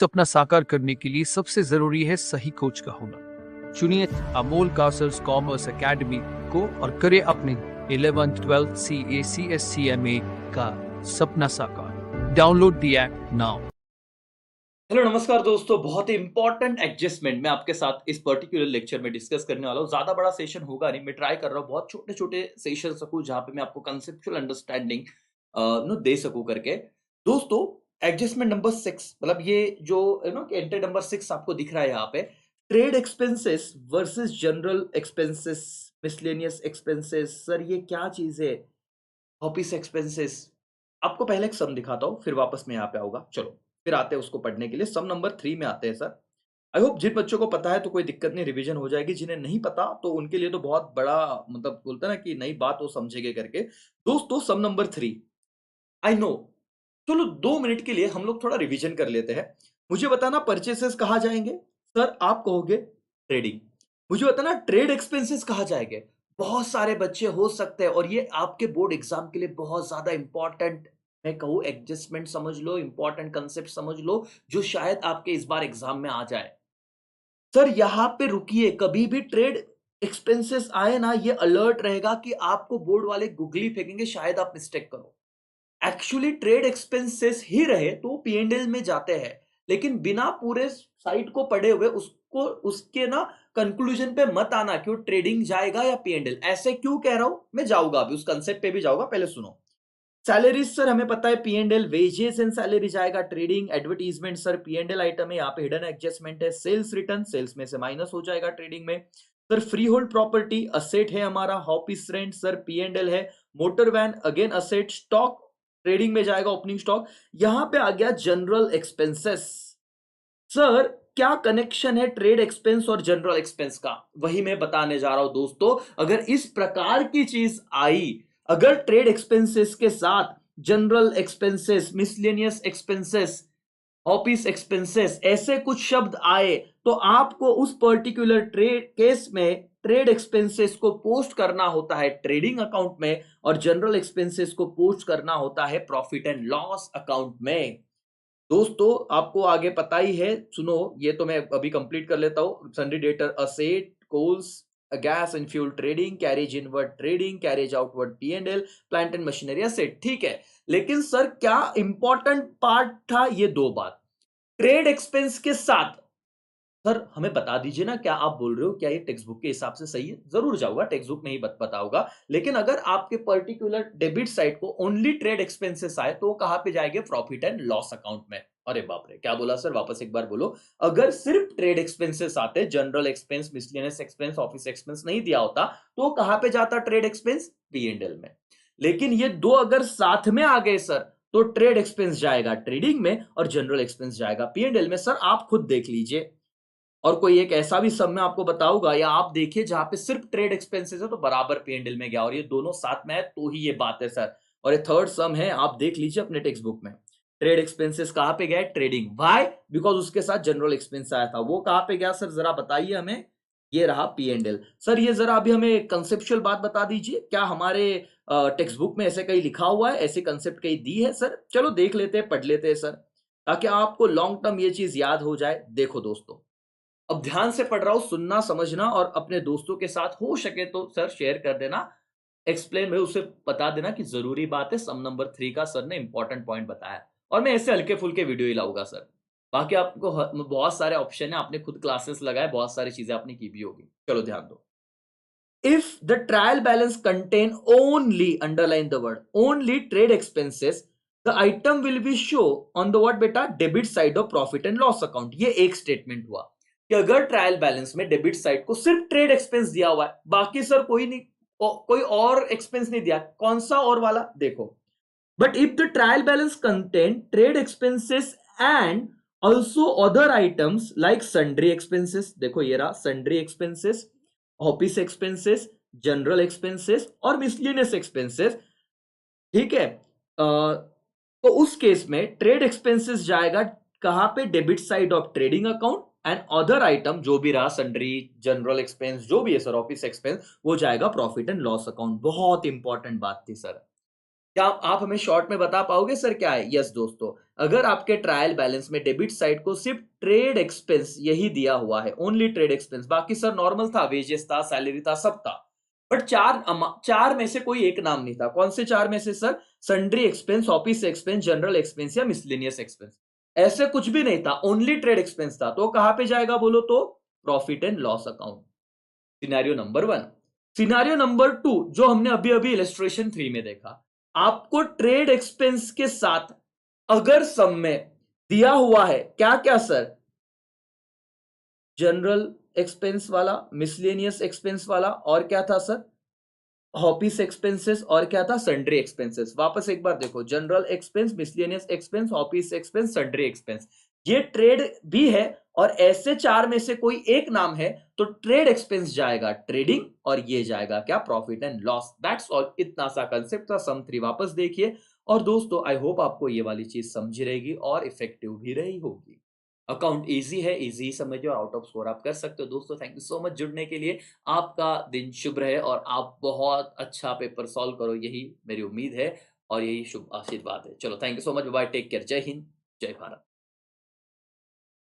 सपना साकार करने के लिए सबसे जरूरी है सही कोच का होना। चुनिए अमोल कासर्स कॉमर्स एकेडमी को और करें अपने 11th 12th CACSCMA का सपना साकार। Download the app now. Hello नमस्कार दोस्तों, बहुत ही इंपॉर्टेंट एडजस्टमेंट मैं आपके साथ इस पर्टिकुलर लेक्चर में डिस्कस करने वाला हूँ। ज्यादा बड़ा सेशन होगा नहीं, मैं ट्राई कर रहा हूँ बहुत छोटे छोटे सेशन सकूँ जहां पे मैं आपको कंसेप्चुअल अंडरस्टैंडिंग नो दे सकूँ करके। दोस्तों, एडजस्टमेंट नंबर 6 मतलब ये जो एंट्री नंबर 6 आपको दिख रहा है यहाँ पे, trade expenses versus general expenses, miscellaneous expenses. Sir ये क्या चीज है? Office expenses. आपको पहले एक सम दिखाता हूँ, फिर वापस में यहाँ पे आऊंगा। चलो फिर आते हैं उसको पढ़ने के लिए। सम नंबर 3 में आते हैं सर। आई होप जिन बच्चों को पता है तो कोई दिक्कत नहीं, रिवीजन हो जाएगी। जिन्हें नहीं पता तो उनके लिए तो बहुत बड़ा मतलब बोलते हैं ना कि नई बात वो समझेंगे करके। दोस्तों सम नंबर 3, आई नो, चलो 2 मिनट के लिए हम लोग थोड़ा रिवीजन कर लेते हैं। मुझे बताना परचेसेस कहाँ जाएंगे? सर आप कहोगे ट्रेडिंग। मुझे बताना ट्रेड एक्सपेंसेस कहाँ जाएंगे? बहुत सारे बच्चे हो सकते हैं और ये आपके बोर्ड एग्जाम के लिए बहुत ज्यादा इंपॉर्टेंट, मैं कहूँ एडजस्टमेंट समझ लो, इंपॉर्टेंट कंसेप्ट समझ लो, जो शायद आपके इस बार एग्जाम में आ जाए। सर यहां पे रुकिए, कभी भी ट्रेड एक्सपेंसेस आए ना, ये अलर्ट रहेगा कि आपको बोर्ड वाले गुगली फेंकेंगे, शायद आप मिस्टेक करो। एक्चुअली ट्रेड एक्सपेंसेस ही रहे तो पीएनएल में जाते हैं, लेकिन बिना पूरे साइट को पढ़े हुए उसको उसके ना कंक्लूजन पे मत आना कि वो ट्रेडिंग जाएगा या पीएनएल। ऐसे क्यों कह रहा हूं, मैं जाऊंगा अभी उस कंसेप्ट पे भी जाऊंगा, पहले सुनो। सैलरीज सर हमें पता है पीएनएल, वेजेस एंड सैलरी जाएगा trading. Advertisement sir PNL item है, यहाँ पे हिडन एडजस्टमेंट है। सेल्स रिटर्न, सेल्स में से माइनस हो जाएगा ट्रेडिंग में। Sir freehold property asset है हमारा। ऑफिस रेंट सर पीएनएल है। Motor van again asset. Stock trading में जाएगा, ओपनिंग स्टॉक। यहां पे आ गया जनरल एक्सपेंसेस। सर क्या कनेक्शन है ट्रेड एक्सपेंस और जनरल एक्सपेंस का? वही मैं बताने जा रहा हूं दोस्तों। अगर इस प्रकार की चीज आई, अगर ट्रेड एक्सपेंसेस के साथ general expenses, miscellaneous expenses, office expenses, ऐसे कुछ शब्द आए तो आपको उस पर्टिकुलर ट्रेड केस में ट्रेड एक्सपेंसेस को पोस्ट करना होता है ट्रेडिंग अकाउंट में और जनरल एक्सपेंसेस को पोस्ट करना होता है प्रॉफिट एंड लॉस अकाउंट में। दोस्तों आपको आगे पता ही है, सुनो ये तो मैं अभी कंप्लीट कर लेता हूं। Sundry debtor asset, coals, gas and fuel trading, carriage inward trading, carriage outward PNL, plant and machinery asset. ठीक है, लेकिन सर क्या इंपॉर्टेंट पार्ट था ये दो बात, ट्रेड एक्सपेंस के साथ। सर हमें बता दीजिए ना, क्या आप बोल रहे हो क्या ये टेक्स्ट बुक के हिसाब से सही है? जरूर जाऊंगा, टेक्स्ट बुक में ही बता होगा। लेकिन अगर आपके पर्टिकुलर डेबिट साइड को ओनली ट्रेड एक्सपेंसेस आए तो वो कहां पे जाएंगे? प्रॉफिट एंड लॉस अकाउंट में। अरे बाप रे, क्या बोला सर? वापस एक बार बोलो। अगर सिर्फ ट्रेड एक्सपेंसेस आते, general expense, miscellaneous expense, office expense नहीं दिया होता, तो कहां पे जाता ट्रेड एक्सपेंस? पीएनएल में। लेकिन ये दो अगर साथ में आ गए सर, तो ट्रेड एक्सपेंस जाएगा ट्रेडिंग में और जनरल एक्सपेंस जाएगा पीएनएल में। सर आप खुद देख लीजिए। और कोई एक ऐसा भी सम मैं आपको बताऊंगा या आप देखिए जहां पे सिर्फ ट्रेड एक्सपेंसेस है तो बराबर पीएनएल में गया, और ये दोनों साथ में है तो ही ये बात है सर। और ये थर्ड सम है, आप देख लीजिए अपने टेक्स्ट बुक में। ट्रेड एक्सपेंसेस कहां पे गया? ट्रेडिंग। व्हाई? बिकॉज उसके साथ जनरल एक्सपेंस आया था। वो कहां पे गया सर, जरा बताइए हमें। ये रहा पीएनएल। सर ये जरा अभी हमें कंसेप्चुअल बात बता दीजिए, क्या हमारे टेक्स्ट बुक में ऐसे कहीं लिखा हुआ है, ऐसे कंसेप्ट कहीं दी है? सर चलो देख लेते हैं, पढ़ लेते हैं सर, ताकि आपको लॉन्ग टर्म ये चीज याद हो जाए। देखो दोस्तों, अब ध्यान से पढ़ रहा हूं, सुनना समझना और अपने दोस्तों के साथ हो सके तो सर शेयर कर देना, एक्सप्लेन में उसे बता देना कि जरूरी बात है। सम नंबर 3 का सर ने इंपॉर्टेंट पॉइंट बताया, और मैं ऐसे हल्के फुल्के वीडियो ही लाऊंगा सर। बाकी आपको बहुत सारे ऑप्शन है, आपने खुद क्लासेस लगाए, बहुत सारी चीजें आपने की भी होगी। चलो ध्यान दो। If the trial balance contain only, underline the word only, trade expenses, the item will be show on the what बेटा? Debit side of profit and loss account. ये एक स्टेटमेंट हुआ कि अगर ट्रायल बैलेंस में डेबिट साइड को सिर्फ trade expense दिया हुआ है, बाकी सर कोई नहीं, कोई और एक्सपेंस नहीं दिया, कौन सा और वाला? देखो, but if the trial balance contain trade expenses and also other items like sundry expenses, देखो ये रहा sundry expenses, office expenses, general expenses और मिसलिनियस एक्सपेंसेस। ठीक है, तो उस केस में ट्रेड एक्सपेंसेस जाएगा कहां पे? Debit side of trading account, and other item जो भी रहा, सन्ड्री, जनरल एक्सपेंस, जो भी है सर, ऑफिस एक्सपेंस, वो जाएगा प्रॉफिट एंड लॉस अकाउंट। बहुत इंपॉर्टेंट बात थी सर। क्या आप हमें शॉर्ट में बता पाओगे सर क्या है? यस दोस्तों, अगर आपके ट्रायल बैलेंस में डेबिट साइड को सिर्फ ट्रेड एक्सपेंस यही दिया हुआ है, ओनली ट्रेड एक्सपेंस, बाकी सर नॉर्मल था, वेजेस था, सैलरी था, सब था, बट चार में से कोई एक नाम नहीं था। कौन से चार में से sir? Sundry expense, office expense, general expense या मिसलेनियस एक्सपेंस, ऐसे कुछ भी नहीं था, ओनली ट्रेड एक्सपेंस था। तो कहां पे जाएगा बोलो तो? Profit and loss account. Scenario number 1। Scenario number 2 जो हमने अभी अभी इलस्ट्रेशन 3 में देखा, आपको ट्रेड एक्सपेंस के साथ अगर सम में दिया हुआ है क्या क्या सर? जनरल एक्सपेंस वाला, मिसलेनियस एक्सपेंस वाला, और क्या था सर? ऑफिस एक्सपेंसेस, और क्या था? Sundry expenses. वापस एक बार देखो, general expense, miscellaneous expense, office expense, sundry expense, ये ट्रेड भी है, और ऐसे चार में से कोई एक नाम है तो ट्रेड एक्सपेंस जाएगा ट्रेडिंग, और ये जाएगा क्या? Profit and loss. That's all, इतना सा कंसेप्ट था सम 3। वापस देखिए, और दोस्तों आई होप आपको ये वाली चीज समझी रहेगी और इफेक्टिव भी रही होगी। अकाउंट इजी है, इजी ही समझिए और आउट ऑफ स्कोर आप कर सकते हो। दोस्तों थैंक यू सो मच जुड़ने के लिए। आपका दिन शुभ रहे और आप बहुत अच्छा पेपर सॉल्व करो, यही मेरी उम्मीद है और यही शुभ आशीर्वाद है। चलो thank you so much, bye, take care, जय हिंद, जय भारत।